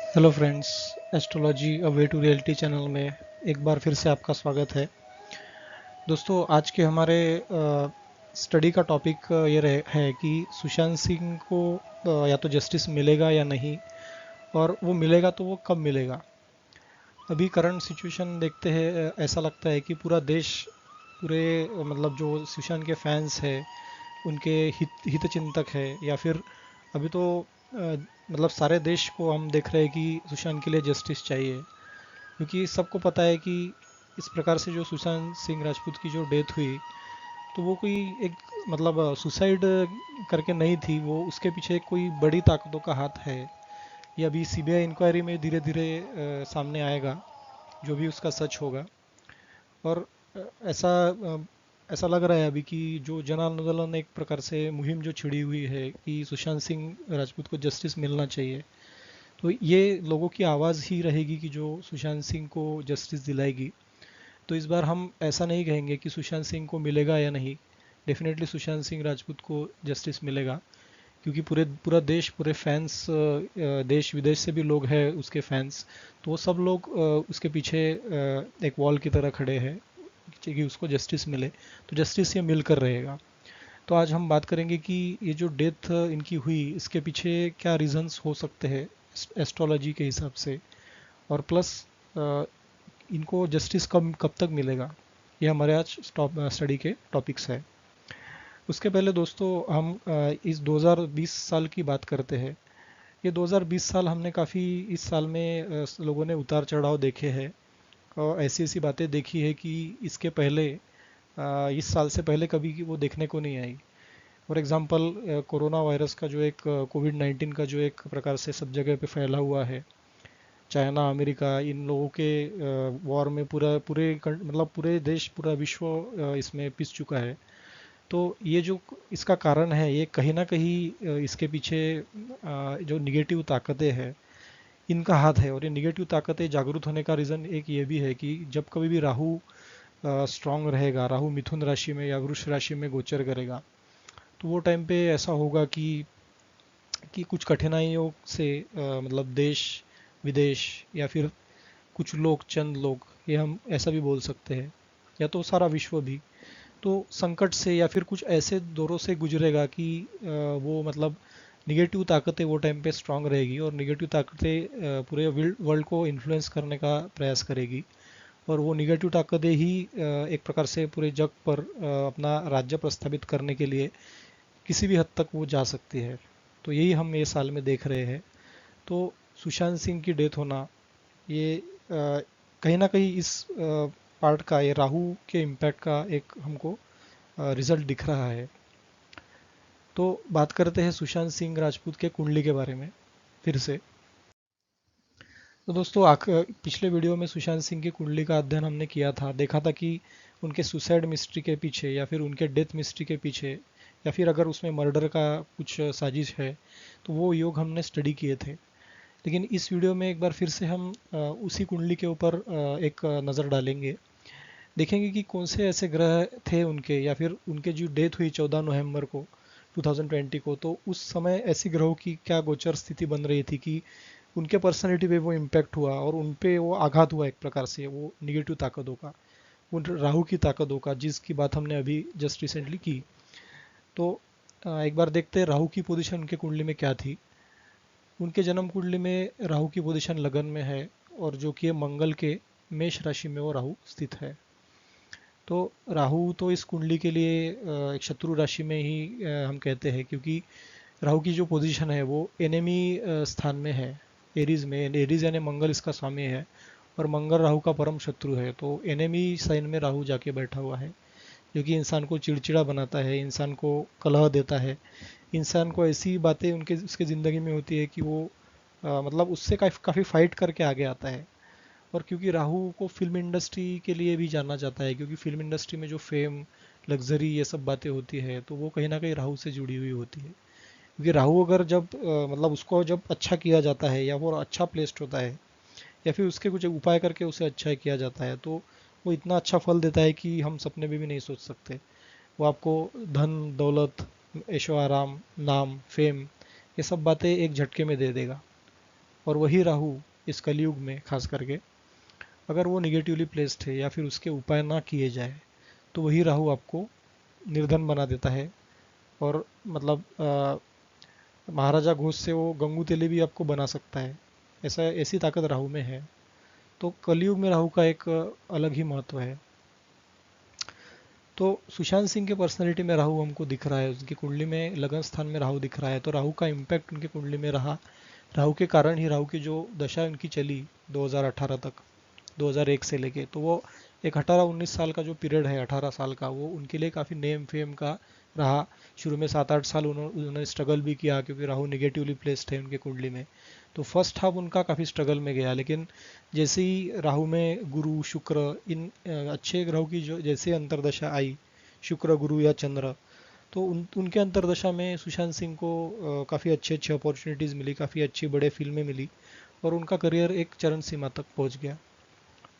Hello friends, astrology a way to reality channel में एक बार फिर से आपका स्वागत है। दोस्तों, आज के हमारे स्टडी का टॉपिक है कि सुशांत सिंह को या तो जस्टिस मिलेगा या नहीं, और वो मिलेगा तो वो कब मिलेगा। अभी करंट सिचुएशन देखते हैं, ऐसा लगता है कि पूरा देश, पूरे मतलब जो सुशांत के फैंस है, उनके हित चिंतक है, या फिर अभी तो मतलब सारे देश को हम देख रहे हैं कि सुशांत के लिए जस्टिस चाहिए। क्योंकि सबको पता है कि इस प्रकार से जो सुशांत सिंह राजपूत की जो डेथ हुई, तो वो कोई एक मतलब सुसाइड करके नहीं थी, वो उसके पीछे कोई बड़ी ताकतों का हाथ है। ये अभी सीबीआई इंक्वायरी में धीरे धीरे सामने आएगा, जो भी उसका सच होगा। और अ, ऐसा अ, ऐसा लग रहा है अभी कि जो जन आंदोलन, एक प्रकार से मुहिम जो छिड़ी हुई है कि सुशांत सिंह राजपूत को जस्टिस मिलना चाहिए, तो ये लोगों की आवाज़ ही रहेगी कि जो सुशांत सिंह को जस्टिस दिलाएगी। तो इस बार हम ऐसा नहीं कहेंगे कि सुशांत सिंह को मिलेगा या नहीं। डेफिनेटली सुशांत सिंह राजपूत को जस्टिस मिलेगा, क्योंकि पूरा देश, पूरे फैंस, देश विदेश से भी लोग हैं उसके फैंस। तो वो सब लोग उसके पीछे एक वॉल की तरह खड़े हैं कि उसको जस्टिस मिले। तो जस्टिस ये मिलकर रहेगा। तो आज हम बात करेंगे कि ये जो डेथ इनकी हुई, इसके पीछे क्या रीजंस हो सकते हैं एस्ट्रोलॉजी के हिसाब से, और प्लस इनको जस्टिस कब कब तक मिलेगा। ये हमारे आज स्टडी के टॉपिक्स है। उसके पहले दोस्तों, हम इस 2020 साल की बात करते हैं। ये 2020 साल हमने काफ़ी, इस साल में लोगों ने उतार चढ़ाव देखे हैं, और ऐसी ऐसी बातें देखी है कि इसके पहले, इस साल से पहले कभी वो देखने को नहीं आई। फॉर एग्जांपल, कोरोना वायरस का जो एक, कोविड 19 का जो एक प्रकार से सब जगह पे फैला हुआ है, चाइना, अमेरिका, इन लोगों के वॉर में मतलब पूरे देश, पूरा विश्व इसमें पिस चुका है। तो ये जो इसका कारण है, ये कहीं ना कहीं इसके पीछे जो निगेटिव ताकतें हैं, इनका हाथ है। और ये निगेटिव ताकतें जागरूक होने का रीज़न एक ये भी है कि जब कभी भी राहु स्ट्रांग रहेगा, राहु मिथुन राशि में या वृष राशि में गोचर करेगा, तो वो टाइम पे ऐसा होगा कि कुछ कठिनाइयों से मतलब देश विदेश, या फिर कुछ लोग, चंद लोग, ये हम ऐसा भी बोल सकते हैं, या तो सारा विश्व भी, तो संकट से या फिर कुछ ऐसे दौरों से गुजरेगा कि वो मतलब निगेटिव ताकतें वो टाइम पे स्ट्रांग रहेगी, और निगेटिव ताकतें पूरे वर्ल्ड को इन्फ्लुएंस करने का प्रयास करेगी। और वो निगेटिव ताकतें ही एक प्रकार से पूरे जग पर अपना राज्य प्रस्थापित करने के लिए किसी भी हद तक वो जा सकती है। तो यही हम ये साल में देख रहे हैं। तो सुशांत सिंह की डेथ होना, ये कहीं ना कहीं इस पार्ट का, ये राहु के इम्पैक्ट का एक हमको रिजल्ट दिख रहा है। तो बात करते हैं सुशांत सिंह राजपूत के कुंडली के बारे में फिर से। तो दोस्तों, पिछले वीडियो में सुशांत सिंह की कुंडली का अध्ययन हमने किया था, देखा था कि उनके सुसाइड मिस्ट्री के पीछे, या फिर उनके डेथ मिस्ट्री के पीछे, या फिर अगर उसमें मर्डर का कुछ साजिश है, तो वो योग हमने स्टडी किए थे। लेकिन इस वीडियो में एक बार फिर से हम उसी कुंडली के ऊपर एक नज़र डालेंगे। देखेंगे कि कौन से ऐसे ग्रह थे उनके, या फिर उनके जो डेथ हुई 14 नवंबर को 2020 को, तो उस समय ऐसी ग्रहों की क्या गोचर स्थिति बन रही थी कि उनके पर्सनैलिटी पे वो इम्पैक्ट हुआ, और उन पे वो आघात हुआ एक प्रकार से, वो निगेटिव ताकतों का, उन राहु की ताकतों का, जिसकी बात हमने अभी जस्ट रिसेंटली की। तो एक बार देखते हैं राहु की पोजीशन उनके कुंडली में क्या थी। उनके जन्म कुंडली में राहु की पोजीशन लगन में है, और जो कि मंगल के मेष राशि में वो राहु स्थित है। तो राहु तो इस कुंडली के लिए एक शत्रु राशि में ही हम कहते हैं, क्योंकि राहु की जो पोजीशन है वो एनिमी स्थान में है, एरीज में। एरीज यानी मंगल इसका स्वामी है, और मंगल राहु का परम शत्रु है। तो एनिमी साइन में राहु जाके बैठा हुआ है, जो कि इंसान को चिड़चिड़ा बनाता है, इंसान को कलह देता है, इंसान को ऐसी बातें उनके उसके ज़िंदगी में होती है कि वो मतलब उससे काफ़ी फाइट करके आगे आता है। और क्योंकि राहु को फिल्म इंडस्ट्री के लिए भी जाना जाता है, क्योंकि फिल्म इंडस्ट्री में जो फेम, लग्जरी, ये सब बातें होती है, तो वो कहीं ना कहीं राहु से जुड़ी हुई होती है। क्योंकि राहु अगर जब मतलब उसको जब अच्छा किया जाता है, या वो अच्छा प्लेस्ड होता है, या फिर उसके कुछ उपाय करके उसे अच्छा किया जाता है, तो वो इतना अच्छा फल देता है कि हम सपने में भी नहीं सोच सकते। वो आपको धन दौलत, ऐशो आराम, नाम, फेम, ये सब बातें एक झटके में दे देगा। और वही राहु इस कलयुग में खास करके अगर वो निगेटिवली प्लेस्ड है या फिर उसके उपाय ना किए जाए तो वही राहु आपको निर्धन बना देता है। और मतलब महाराजा घोष से वो गंगू तेली भी आपको बना सकता है। ऐसी ताकत राहु में है। तो कलयुग में राहु का एक अलग ही महत्व है। तो सुशांत सिंह के पर्सनैलिटी में राहु हमको दिख रहा है, उनकी कुंडली में लगन स्थान में राहु दिख रहा है, तो राहु का इम्पैक्ट उनकी कुंडली में रहा। राहु के कारण ही राहु की जो दशा उनकी चली 2018 तक, 2001 से लेके, तो वो एक 18-19 साल का जो पीरियड है, 18 साल का, वो उनके लिए काफ़ी नेम फेम का रहा। शुरू में 7-8 साल उन्होंने स्ट्रगल भी किया क्योंकि राहु निगेटिवली प्लेस्ड है उनके कुंडली में। तो फर्स्ट हाफ उनका काफ़ी स्ट्रगल में गया, लेकिन जैसे ही राहु में गुरु शुक्र इन अच्छे ग्रहों की जो जैसे अंतर्दशा आई, शुक्र गुरु या चंद्र, तो उनके अंतर्दशा में सुशांत सिंह को काफ़ी अच्छे अच्छे अपॉर्चुनिटीज़ मिली, काफ़ी अच्छी बड़े फिल्में मिली और उनका करियर एक चरण सीमा तक पहुंच गया।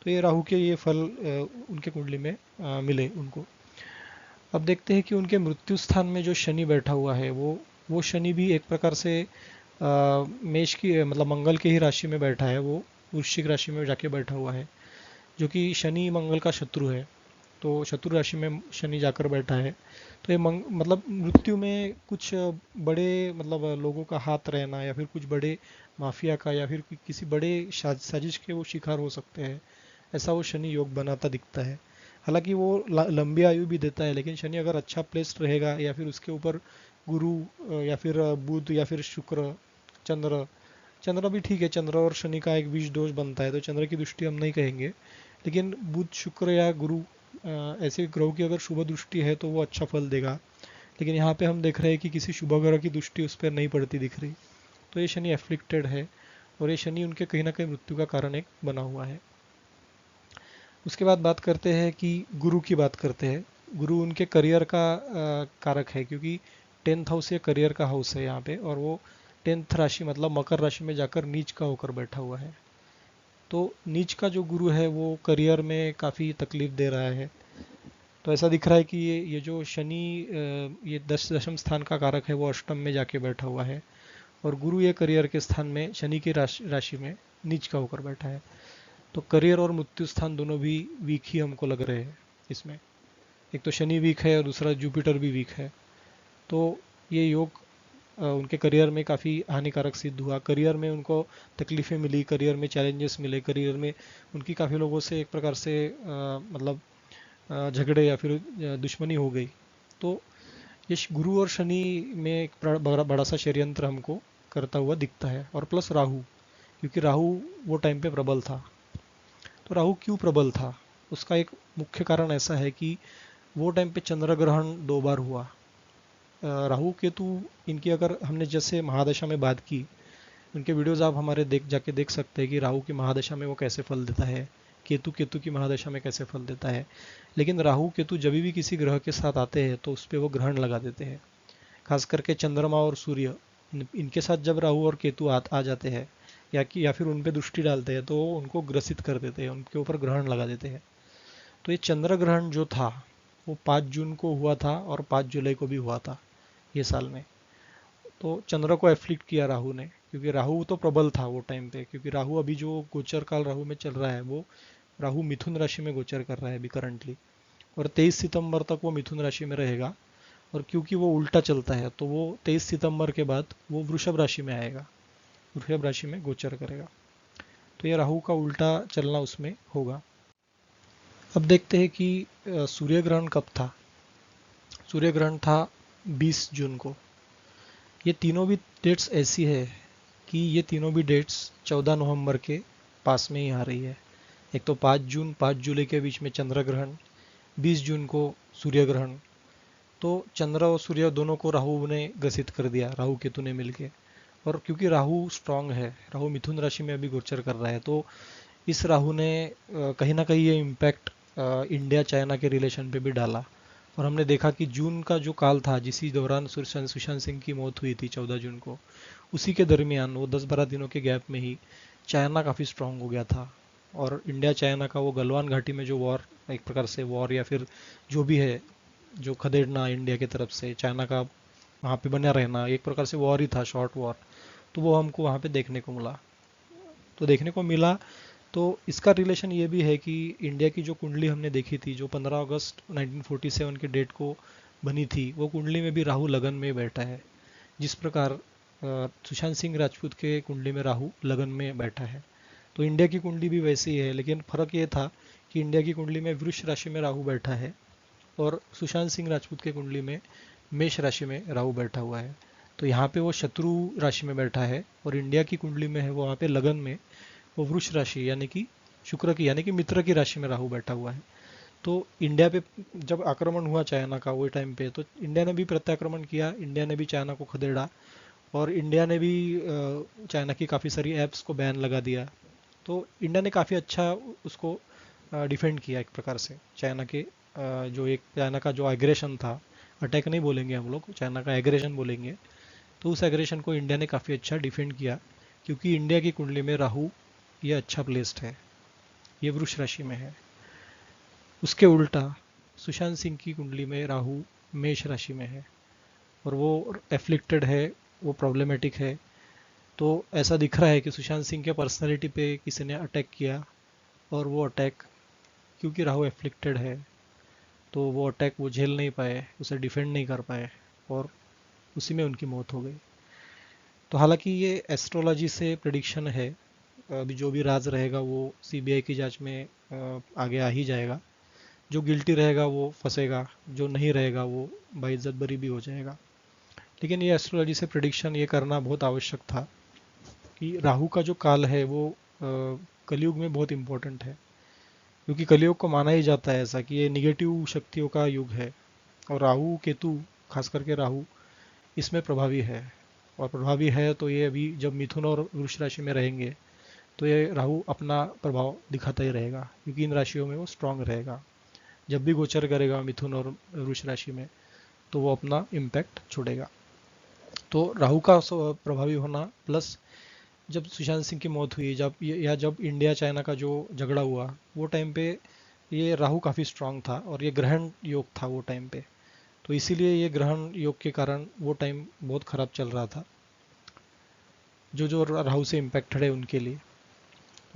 तो ये राहु के ये फल उनके कुंडली में मिले उनको। अब देखते हैं कि उनके मृत्यु स्थान में जो शनि बैठा हुआ है, वो शनि भी एक प्रकार से मेष की मतलब मंगल के ही राशि में बैठा है। वो वृश्चिक राशि में जाके बैठा हुआ है, जो कि शनि मंगल का शत्रु है। तो शत्रु राशि में शनि जाकर बैठा है। तो ये मतलब मृत्यु में कुछ बड़े मतलब लोगों का हाथ रहना या फिर कुछ बड़े माफिया का या फिर किसी बड़े साजिश के वो शिकार हो सकते हैं, ऐसा वो शनि योग बनाता दिखता है। हालांकि वो लंबी आयु भी देता है, लेकिन शनि अगर अच्छा प्लेस्ड रहेगा या फिर उसके ऊपर गुरु या फिर बुध या फिर शुक्र, चंद्र, चंद्र भी ठीक है, चंद्र और शनि का एक विष दोष बनता है तो चंद्र की दृष्टि हम नहीं कहेंगे, लेकिन बुध शुक्र या गुरु ऐसे ग्रहों की अगर शुभ दृष्टि है तो वो अच्छा फल देगा। लेकिन यहाँ पे हम देख रहे हैं कि किसी शुभ ग्रह की दृष्टि उस पर नहीं पड़ती दिख रही, तो ये शनि एफ्लिक्टेड है और ये शनि उनके कहीं ना कहीं मृत्यु का कारण एक बना हुआ है। उसके बाद बात करते हैं कि गुरु की बात करते हैं। गुरु उनके करियर का कारक है, क्योंकि 10th हाउस या करियर का हाउस है यहाँ पे, और वो 10th राशि मतलब मकर राशि में जाकर नीच का होकर बैठा हुआ है। तो नीच का जो गुरु है वो करियर में काफ़ी तकलीफ दे रहा है। तो ऐसा दिख रहा है कि ये जो शनि ये दशम स्थान का कारक है वो अष्टम में जाके बैठा हुआ है, और गुरु ये करियर के स्थान में शनि की राशि में नीच का होकर बैठा है। तो करियर और मृत्यु स्थान दोनों भी वीक ही हमको लग रहे हैं इसमें। एक तो शनि वीक है और दूसरा जुपिटर भी वीक है। तो ये योग उनके करियर में काफ़ी हानिकारक सिद्ध हुआ। करियर में उनको तकलीफ़ें मिली, करियर में चैलेंजेस मिले, करियर में उनकी काफ़ी लोगों से एक प्रकार से मतलब झगड़े या फिर दुश्मनी हो गई। तो ये गुरु और शनि में एक बड़ा सा षड्यंत्र हमको करता हुआ दिखता है। और प्लस राहु, क्योंकि राहु वो टाइम पे प्रबल था। तो राहु क्यों प्रबल था, उसका एक मुख्य कारण ऐसा है कि वो टाइम पे चंद्र ग्रहण 2 बार हुआ। राहु केतु इनकी अगर हमने जैसे महादशा में बात की, उनके वीडियोस आप हमारे जाके देख सकते हैं कि राहु की महादशा में वो कैसे फल देता है, केतु केतु की महादशा में कैसे फल देता है। लेकिन राहु केतु जब भी किसी ग्रह के साथ आते हैं तो उस पर वो ग्रहण लगा देते हैं। खास करके चंद्रमा और सूर्य, इनके साथ जब राहु और केतु आ जाते हैं या फिर उन पे दृष्टि डालते हैं तो उनको ग्रसित कर देते हैं, उनके ऊपर ग्रहण लगा देते हैं। तो ये चंद्र ग्रहण जो था वो 5 जून को हुआ था और 5 जुलाई को भी हुआ था ये साल में। तो चंद्र को एफ्लिक्ट किया राहु ने, क्योंकि राहु तो प्रबल था वो टाइम पे, क्योंकि राहु अभी जो गोचर काल राहु में चल रहा है वो राहु मिथुन राशि में गोचर कर रहा है अभी करंटली, और 23 सितंबर तक वो मिथुन राशि में रहेगा। और क्योंकि वो उल्टा चलता है तो वो 23 सितंबर के बाद वो वृषभ राशि में आएगा, वृषभ राशि में गोचर करेगा। तो ये राहु का उल्टा चलना उसमें होगा। अब देखते हैं कि सूर्य ग्रहण कब था। सूर्य ग्रहण था 20 जून को। ये तीनों भी डेट्स ऐसी है कि ये तीनों भी डेट्स 14 नवंबर के पास में ही आ रही है। एक तो 5 जून 5 जुलाई के बीच में चंद्र ग्रहण, 20 जून को सूर्य ग्रहण। तो चंद्र और सूर्य दोनों को राहु ने ग्रसित कर दिया, राहु केतु ने मिलके। और क्योंकि राहु स्ट्रांग है, राहु मिथुन राशि में अभी गोचर कर रहा है, तो इस राहु ने कहीं ना कहीं ये इम्पैक्ट इंडिया चाइना के रिलेशन पे भी डाला। और हमने देखा कि जून का जो काल था, जिसी दौरान सुशांत सिंह की मौत हुई थी 14 जून को, उसी के दरमियान वो 10-12 दिनों के गैप में ही चाइना काफ़ी स्ट्रांग हो गया था। और इंडिया चाइना का वो गलवान घाटी में जो वॉर, एक प्रकार से वॉर या फिर जो भी है, जो खदेड़ना इंडिया की तरफ से चाइना का वहाँ पे बना रहना, एक प्रकार से वॉर ही था, शॉर्ट वॉर। तो वो हमको वहाँ पे देखने को मिला। तो देखने को मिला। तो इसका रिलेशन ये भी है कि इंडिया की जो कुंडली हमने देखी थी, जो 15 अगस्त 1947 के डेट को बनी थी, वो कुंडली में भी राहु लगन में बैठा है। जिस प्रकार सुशांत सिंह राजपूत के कुंडली में राहु लगन में बैठा है, तो इंडिया की कुंडली भी वैसी ही है। लेकिन फ़र्क ये था कि इंडिया की कुंडली में वृष राशि में राहु बैठा है और सुशांत सिंह राजपूत के कुंडली में मेष राशि में राहु बैठा हुआ है। तो यहाँ पे वो शत्रु राशि में बैठा है और इंडिया की कुंडली में है वो वहाँ पे लगन में, वो वृष राशि यानी कि शुक्र की यानी कि मित्र की राशि में राहु बैठा हुआ है। तो इंडिया पे जब आक्रमण हुआ चाइना का वो टाइम पे, तो इंडिया ने भी प्रत्याक्रमण किया, इंडिया ने भी चाइना को खदेड़ा और इंडिया ने भी चाइना की काफ़ी सारी ऐप्स को बैन लगा दिया। तो इंडिया ने काफ़ी अच्छा उसको डिफेंड किया एक प्रकार से चाइना के जो एक चाइना का जो एग्रेशन था, अटैक नहीं बोलेंगे हम लोग, चाइना का एग्रेशन बोलेंगे। तो उस एग्रेशन को इंडिया ने काफ़ी अच्छा डिफेंड किया, क्योंकि इंडिया की कुंडली में राहु ये अच्छा प्लेस्ड है, ये वृष राशि में है। उसके उल्टा सुशांत सिंह की कुंडली में राहु मेष राशि में है और वो एफ्लिक्टेड है, वो प्रॉब्लमेटिक है। तो ऐसा दिख रहा है कि सुशांत सिंह के पर्सनैलिटी पे किसी ने अटैक किया और वो अटैक, क्योंकि राहु एफ्लिक्टेड है, तो वो अटैक वो झेल नहीं पाए, उसे डिफेंड नहीं कर पाए और उसी में उनकी मौत हो गई। तो हालांकि ये एस्ट्रोलॉजी से प्रिडिक्शन है, अभी जो भी राज रहेगा वो सीबीआई की जांच में आगे आ ही जाएगा। जो गिल्टी रहेगा वो फंसेगा, जो नहीं रहेगा वो बाइज्जत बरी भी हो जाएगा। लेकिन ये एस्ट्रोलॉजी से प्रिडिक्शन ये करना बहुत आवश्यक था कि राहु का जो काल है वो कलयुग में बहुत इंपॉर्टेंट है, क्योंकि कलयुग को माना ही जाता है ऐसा कि ये निगेटिव शक्तियों का युग है और राहु केतु, खास करके राहु इसमें प्रभावी है। और प्रभावी है तो ये अभी जब मिथुन और वृष राशि में रहेंगे तो ये राहु अपना प्रभाव दिखाता ही रहेगा, क्योंकि इन राशियों में वो स्ट्रांग रहेगा। जब भी गोचर करेगा मिथुन और वृष राशि में तो वो अपना इम्पैक्ट छोड़ेगा। तो राहु का प्रभावी होना प्लस जब सुशांत सिंह की मौत हुई, जब इंडिया चाइना का जो झगड़ा हुआ, वो टाइम पे ये राहु काफ़ी स्ट्रांग था और ये ग्रहण योग था वो टाइम पे। तो इसीलिए ये ग्रहण योग के कारण वो टाइम बहुत ख़राब चल रहा था जो जो राहु से इम्पैक्टेड है उनके लिए।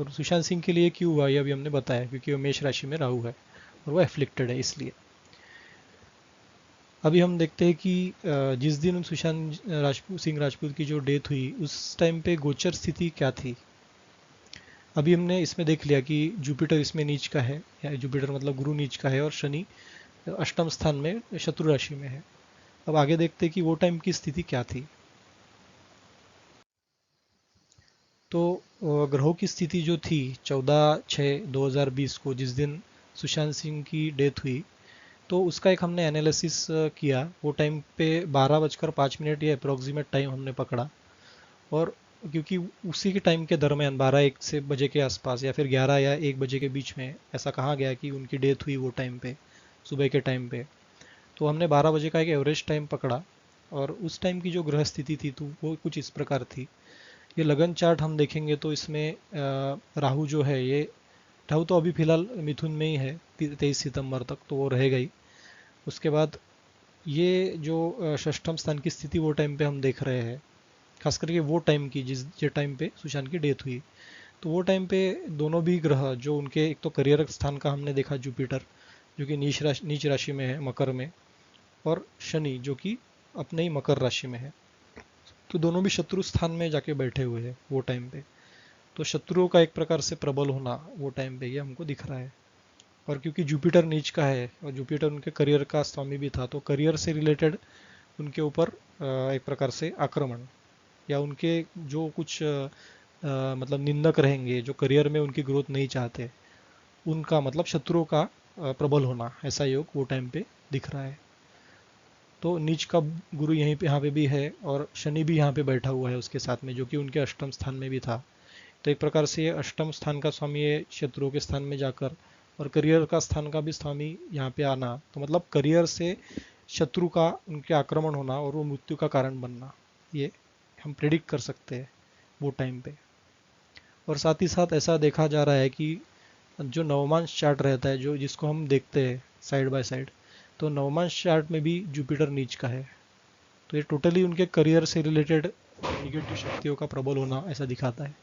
और सुशांत सिंह के लिए क्यों हुआ ये अभी हमने बताया, क्योंकि वो मेष राशि में राहु है और वो एफ्लिक्टेड है इसलिए। अभी हम देखते हैं कि जिस दिन सुशांत सिंह राजपूत की जो डेथ हुई उस टाइम पे गोचर स्थिति क्या थी। अभी हमने इसमें देख लिया कि जुपिटर इसमें नीच का है, या जुपिटर मतलब गुरु नीच का है और शनि अष्टम स्थान में शत्रु राशि में है। अब आगे देखते हैं कि वो टाइम की स्थिति क्या थी। तो ग्रहों की स्थिति जो थी 14/6/2020 को, जिस दिन सुशांत सिंह की डेथ हुई, तो उसका एक हमने एनालिसिस किया। वो टाइम पे 12:05 ये अप्रोक्सीमेट टाइम हमने पकड़ा और क्योंकि उसी के टाइम के दरमियान 12-1 से बजे के आसपास या फिर 11 या 1 बजे के बीच में ऐसा कहा गया कि उनकी डेथ हुई वो टाइम पे, सुबह के टाइम पे। तो हमने 12 बजे का एक एवरेज टाइम पकड़ा और उस टाइम की जो ग्रह स्थिति थी तो वो कुछ इस प्रकार थी। ये लगन चार्ट हम देखेंगे तो इसमें राहु जो है, ये राहु तो अभी फिलहाल मिथुन में ही है 23 सितंबर तक, तो वो रहेगा ही। उसके बाद ये जो षष्ठम स्थान की स्थिति वो टाइम पे हम देख रहे हैं, खास करके वो टाइम की जिस टाइम पे सुशांत की डेथ हुई। तो वो टाइम पे दोनों भी ग्रह जो उनके, एक तो करियर स्थान का हमने देखा जुपिटर जो कि नीच राशि में है मकर में, और शनि जो कि अपने ही मकर राशि में है, तो दोनों भी शत्रु स्थान में जाके बैठे हुए हैं वो टाइम पे। तो शत्रुओं का एक प्रकार से प्रबल होना वो टाइम पे ये हमको दिख रहा है। और क्योंकि जुपिटर नीच का है और जुपिटर उनके करियर का स्वामी भी था, तो करियर से रिलेटेड उनके ऊपर एक प्रकार से आक्रमण या उनके जो कुछ मतलब निंदक रहेंगे जो करियर में उनकी ग्रोथ नहीं चाहते, उनका मतलब शत्रुओं का प्रबल होना, ऐसा योग वो टाइम पे दिख रहा है। तो नीच का गुरु यहीं पे यहाँ पे भी है और शनि भी यहाँ पे बैठा हुआ है उसके साथ में, जो कि उनके अष्टम स्थान में भी था। तो एक प्रकार से ये अष्टम स्थान का स्वामी है शत्रुओं के स्थान में जाकर, और करियर का स्थान का भी स्वामी यहाँ पे आना, तो मतलब करियर से शत्रु का उनके आक्रमण होना और वो मृत्यु का कारण बनना, ये हम प्रिडिक्ट कर सकते हैं वो टाइम पे। और साथ ही साथ ऐसा देखा जा रहा है कि जो नवमांश चार्ट रहता है, जो जिसको हम देखते हैं साइड बाय साइड, तो नवमांश चार्ट में भी जुपिटर नीच का है। तो ये टोटली उनके करियर से रिलेटेड निगेटिव शक्तियों का प्रबल होना ऐसा दिखाता है।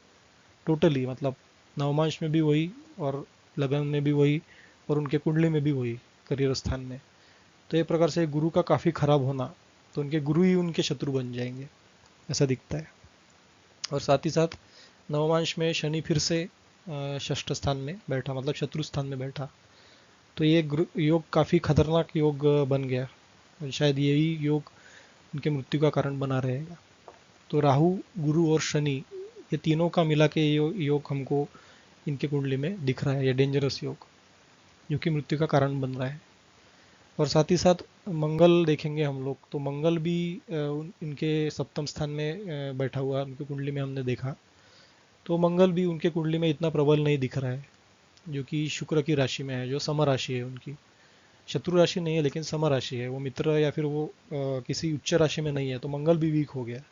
टोटली, मतलब नवमांश में भी वही, और लगन में भी वही, और उनके कुंडली में भी वही, करियर स्थान में। तो एक प्रकार से गुरु का काफ़ी खराब होना, तो उनके गुरु ही उनके शत्रु बन जाएंगे, ऐसा दिखता है। और साथ ही साथ नवमांश में शनि फिर से षष्ठ स्थान में बैठा, मतलब शत्रु स्थान में बैठा, तो ये योग काफ़ी खतरनाक योग बन गया, और शायद यही योग उनके मृत्यु का कारण बना रहेगा। तो राहु, गुरु और शनि, ये तीनों का मिला के योग हमको इनके कुंडली में दिख रहा है, ये डेंजरस योग जो कि मृत्यु का कारण बन रहा है। और साथ ही साथ मंगल देखेंगे हम लोग, तो मंगल भी इनके सप्तम स्थान में बैठा हुआ उनकी कुंडली में हमने देखा। तो मंगल भी उनके कुंडली में इतना प्रबल नहीं दिख रहा है, जो कि शुक्र की राशि में है, जो सम राशि है उनकी। शत्रु राशि नहीं है लेकिन सम राशि है, वो मित्र या फिर वो किसी उच्च राशि में नहीं है, तो मंगल भी वीक हो गया,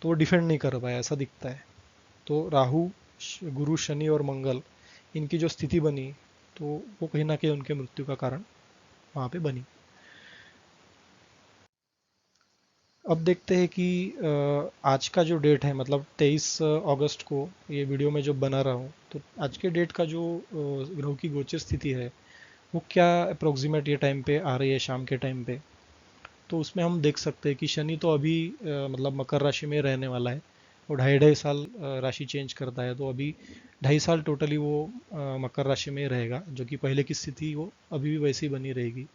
तो वो डिफेंड नहीं कर पाया, ऐसा दिखता है। तो राहु, गुरु, शनि और मंगल, इनकी जो स्थिति बनी, तो वो कहीं ना कहीं उनके मृत्यु का कारण वहाँ पे बनी। अब देखते हैं कि आज का जो डेट है, मतलब 23 अगस्त को ये वीडियो में जो बना रहा हूँ, तो आज के डेट का जो ग्रहों की गोचर स्थिति है, वो क्या अप्रोक्सीमेट ये टाइम पे आ रही है, शाम के टाइम पे। तो उसमें हम देख सकते हैं कि शनि तो अभी मतलब मकर राशि में रहने वाला है। वो ढाई ढाई साल राशि चेंज करता है, तो अभी 2.5 साल टोटली वो मकर राशि में रहेगा, जो कि पहले की स्थिति वो अभी भी वैसी बनी रहेगी।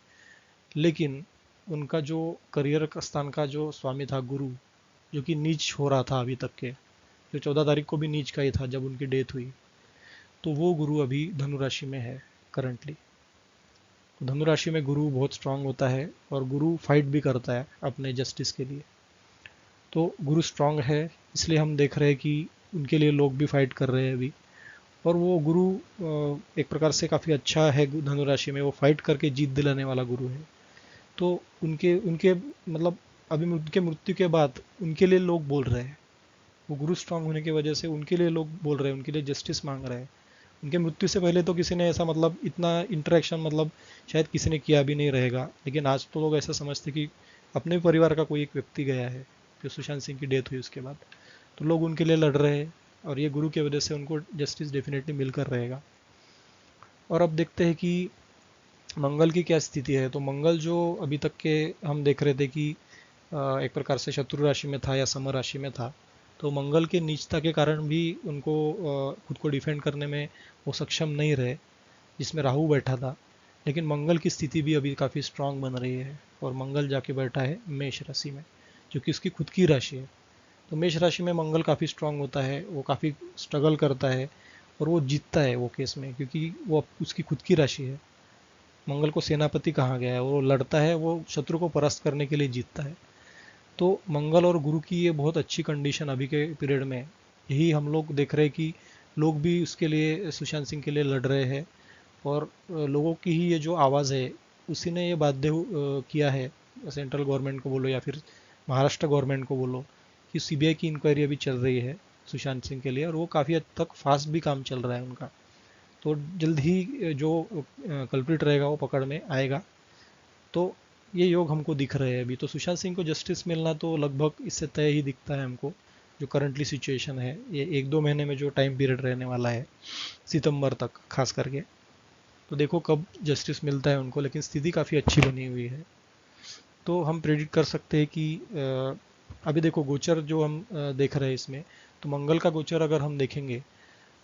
लेकिन उनका जो करियर का स्थान का जो स्वामी था, गुरु, जो कि नीच हो रहा था अभी तक के, जो 14 तारीख को भी नीच का ही था जब उनकी डेथ हुई, तो वो गुरु अभी धनु राशि में है करंटली। धनु राशि में गुरु बहुत स्ट्रांग होता है, और गुरु फाइट भी करता है अपने जस्टिस के लिए। तो गुरु स्ट्रांग है, इसलिए हम देख रहे हैं कि उनके लिए लोग भी फाइट कर रहे हैं अभी। और वो गुरु एक प्रकार से काफ़ी अच्छा है, धनु राशि में वो फाइट करके जीत दिलाने वाला गुरु है। तो उनके उनके मतलब अभी उनके मृत्यु के बाद उनके लिए लोग बोल रहे हैं, वो गुरु स्ट्रांग होने की वजह से उनके लिए लोग बोल रहे हैं, उनके लिए जस्टिस मांग रहे हैं। उनके मृत्यु से पहले तो किसी ने ऐसा, मतलब इतना इंटरेक्शन, मतलब शायद किसी ने किया भी नहीं रहेगा, लेकिन आज तो लोग ऐसा समझते कि अपने परिवार का कोई एक व्यक्ति गया है, जो सुशांत सिंह की डेथ हुई उसके बाद, तो लोग उनके लिए लड़ रहे हैं, और ये गुरु की वजह से उनको जस्टिस डेफिनेटली मिलकर रहेगा। और अब देखते हैं कि मंगल की क्या स्थिति है। तो मंगल जो अभी तक के हम देख रहे थे कि एक प्रकार से शत्रु राशि में था या सम राशि में था, तो मंगल के नीचता के कारण भी उनको खुद को डिफेंड करने में वो सक्षम नहीं रहे, जिसमें राहु बैठा था। लेकिन मंगल की स्थिति भी अभी काफ़ी स्ट्रांग बन रही है, और मंगल जाके बैठा है मेष राशि में, जो कि उसकी खुद की राशि है। तो मेष राशि में मंगल काफ़ी स्ट्रांग होता है, वो काफ़ी स्ट्रगल करता है, और वो जीतता है वो केस में, क्योंकि वो उसकी खुद की राशि है। मंगल को सेनापति कहा गया है, वो लड़ता है, वो शत्रु को परास्त करने के लिए जीतता है। तो मंगल और गुरु की ये बहुत अच्छी कंडीशन अभी के पीरियड में, यही हम लोग देख रहे हैं कि लोग भी उसके लिए, सुशांत सिंह के लिए लड़ रहे हैं। और लोगों की ही ये जो आवाज़ है, उसी ने ये बाध्य किया है सेंट्रल गवर्नमेंट को बोलो या फिर महाराष्ट्र गवर्नमेंट को बोलो, कि सीबीआई की इंक्वायरी अभी चल रही है सुशांत सिंह के लिए, और वो काफ़ी हद तक फास्ट भी काम चल रहा है उनका। तो जल्द ही जो कल्प्रिट रहेगा वो पकड़ में आएगा। तो ये योग हमको दिख रहे हैं अभी। तो सुशांत सिंह को जस्टिस मिलना तो लगभग इससे तय ही दिखता है हमको, जो करंटली सिचुएशन है, ये 1-2 महीने में जो टाइम पीरियड रहने वाला है, सितंबर तक खास करके। तो देखो कब जस्टिस मिलता है उनको, लेकिन स्थिति काफ़ी अच्छी बनी हुई है। तो हम प्रेडिक्ट कर सकते हैं कि अभी देखो गोचर जो हम देख रहे हैं इसमें, तो मंगल का गोचर अगर हम देखेंगे,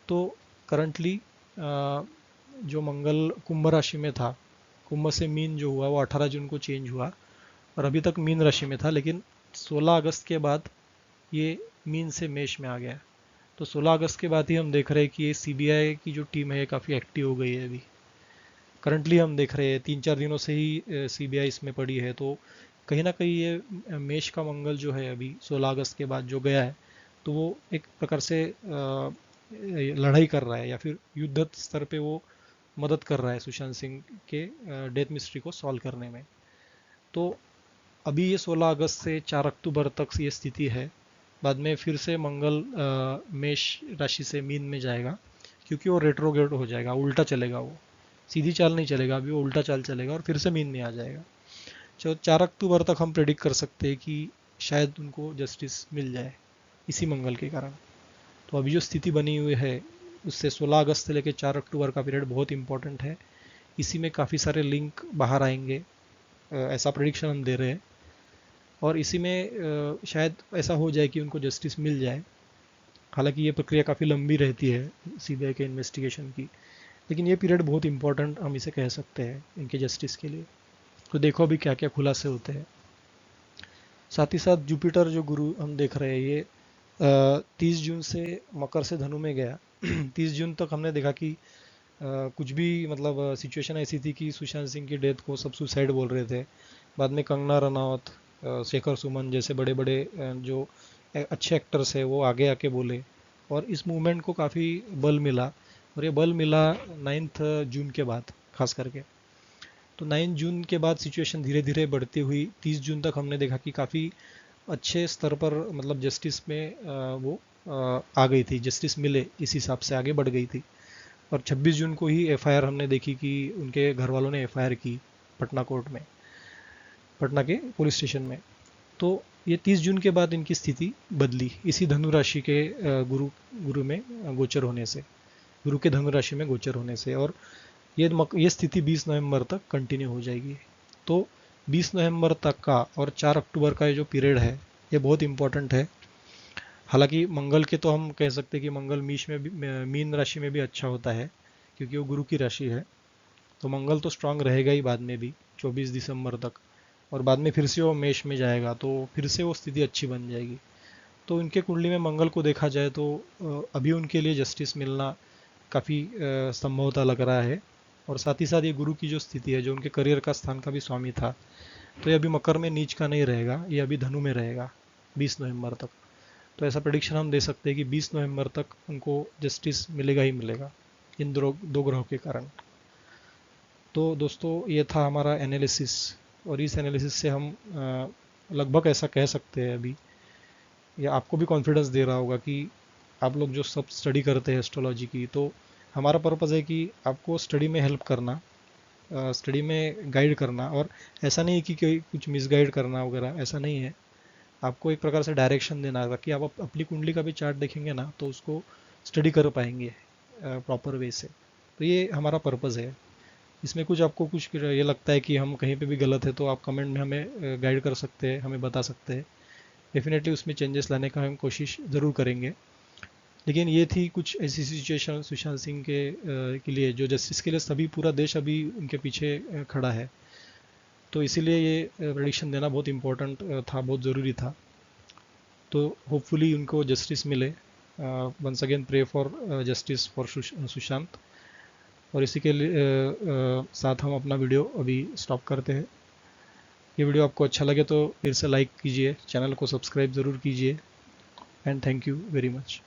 तो करंटली जो मंगल कुंभ राशि में था, कुंभ से मीन जो हुआ वो 18 जून को चेंज हुआ, और अभी तक मीन राशि में था, लेकिन 16 अगस्त के बाद ये मीन से मेष में आ गया। तो 16 अगस्त के बाद ही हम देख रहे हैं कि ये सीबीआई की जो टीम है काफ़ी एक्टिव हो गई है अभी। करंटली हम देख रहे हैं 3-4 दिनों से ही सीबीआई इसमें पड़ी है। तो कहीं ना कहीं ये मेष का मंगल जो है अभी 16 अगस्त के बाद जो गया है, तो वो एक प्रकार से लड़ाई कर रहा है, या फिर युद्ध स्तर पे वो मदद कर रहा है सुशांत सिंह के डेथ मिस्ट्री को सॉल्व करने में। तो अभी ये 16 अगस्त से 4 अक्टूबर तक ये स्थिति है। बाद में फिर से मंगल मेष राशि से मीन में जाएगा, क्योंकि वो रेट्रोग्रेड हो जाएगा, उल्टा चलेगा, वो सीधी चाल नहीं चलेगा, अभी वो उल्टा चाल चलेगा और फिर से मीन में आ जाएगा। 4 अक्टूबर तक हम प्रेडिक्ट कर सकते हैं कि शायद उनको जस्टिस मिल जाए इसी मंगल के कारण। तो अभी जो स्थिति बनी हुई है उससे 16 अगस्त से लेकर 4 अक्टूबर का पीरियड बहुत इंपॉर्टेंट है। इसी में काफ़ी सारे लिंक बाहर आएंगे, ऐसा प्रेडिक्शन हम दे रहे हैं। और इसी में शायद ऐसा हो जाए कि उनको जस्टिस मिल जाए। हालांकि ये प्रक्रिया काफ़ी लंबी रहती है सीबीआई के इन्वेस्टिगेशन की, लेकिन ये पीरियड बहुत इंपॉर्टेंट हम इसे कह सकते हैं इनके जस्टिस के लिए। तो देखो अभी क्या क्या खुलासे होते हैं। साथ ही साथ जुपिटर जो गुरु हम देख रहे हैं ये 30 जून से मकर से धनु में गया। 30 जून तक हमने देखा कि कुछ भी मतलब सिचुएशन ऐसी थी कि सुशांत सिंह की डेथ को सब सुसाइड बोल रहे थे। बाद में कंगना रनावत, शेखर सुमन जैसे बड़े बड़े जो अच्छे एक्टर्स हैं वो आगे आके बोले, और इस मूवमेंट को काफ़ी बल मिला। और ये बल मिला 9 जून के बाद खास करके। तो 9 जून के बाद सिचुएशन धीरे धीरे बढ़ती हुई 30 जून तक हमने देखा कि काफ़ी अच्छे स्तर पर मतलब जस्टिस में वो आ गई थी, जस्टिस मिले इस हिसाब से आगे बढ़ गई थी। और 26 जून को ही एफआईआर हमने देखी कि उनके घर वालों ने एफआईआर की पटना कोर्ट में, पटना के पुलिस स्टेशन में। तो ये 30 जून के बाद इनकी स्थिति बदली इसी धनु राशि के गुरु गुरु में गोचर होने से, गुरु के धनु राशि में गोचर होने से। और ये स्थिति 20 नवंबर तक कंटिन्यू हो जाएगी। तो 20 नवंबर तक का और 4 अक्टूबर का ये जो पीरियड है ये बहुत इंपॉर्टेंट है। हालांकि मंगल के तो हम कह सकते हैं कि मंगल मीन राशि में भी अच्छा होता है क्योंकि वो गुरु की राशि है। तो मंगल तो स्ट्रांग रहेगा ही बाद में भी 24 दिसंबर तक, और बाद में फिर से वो मेष में जाएगा तो फिर से वो स्थिति अच्छी बन जाएगी। तो उनके कुंडली में मंगल को देखा जाए तो अभी उनके लिए जस्टिस मिलना काफ़ी संभवता लग रहा है। और साथ ही साथ ये गुरु की जो स्थिति है जो उनके करियर का स्थान का भी स्वामी था, तो ये अभी मकर में नीच का नहीं रहेगा, ये अभी धनु में रहेगा 20 नवंबर तक। तो ऐसा प्रेडिक्शन हम दे सकते हैं कि 20 नवंबर तक उनको जस्टिस मिलेगा ही मिलेगा इन दो ग्रहों के कारण। तो दोस्तों ये था हमारा एनालिसिस, और इस एनालिसिस से हम लगभग ऐसा कह सकते हैं अभी, या आपको भी कॉन्फिडेंस दे रहा होगा कि आप लोग जो सब स्टडी करते हैं एस्ट्रोलॉजी की, तो हमारा पर्पज़ है कि आपको स्टडी में हेल्प करना, स्टडी में गाइड करना। और ऐसा नहीं है कि कोई कुछ मिसगाइड करना वगैरह, ऐसा नहीं है। आपको एक प्रकार से डायरेक्शन देना है कि आप अपनी कुंडली का भी चार्ट देखेंगे ना तो उसको स्टडी कर पाएंगे प्रॉपर वे से। तो ये हमारा पर्पज़ है। इसमें कुछ आपको कुछ ये लगता है कि हम कहीं पे भी गलत है तो आप कमेंट में हमें गाइड कर सकते हैं, हमें बता सकते हैं। डेफिनेटली उसमें चेंजेस लाने का हम कोशिश ज़रूर करेंगे। लेकिन ये थी कुछ ऐसी सिचुएशन सुशांत सिंह के लिए जो जस्टिस के लिए सभी पूरा देश अभी उनके पीछे खड़ा है। तो इसीलिए ये प्रेडिक्शन देना बहुत इम्पोर्टेंट था, बहुत ज़रूरी था। तो होपफुली उनको जस्टिस मिले। Once again pray for justice for Sushant. और इसी के साथ हम अपना वीडियो अभी स्टॉप करते हैं। ये वीडियो आपको अच्छा लगे तो फिर से लाइक कीजिए, चैनल को सब्सक्राइब ज़रूर कीजिए, and thank you very much.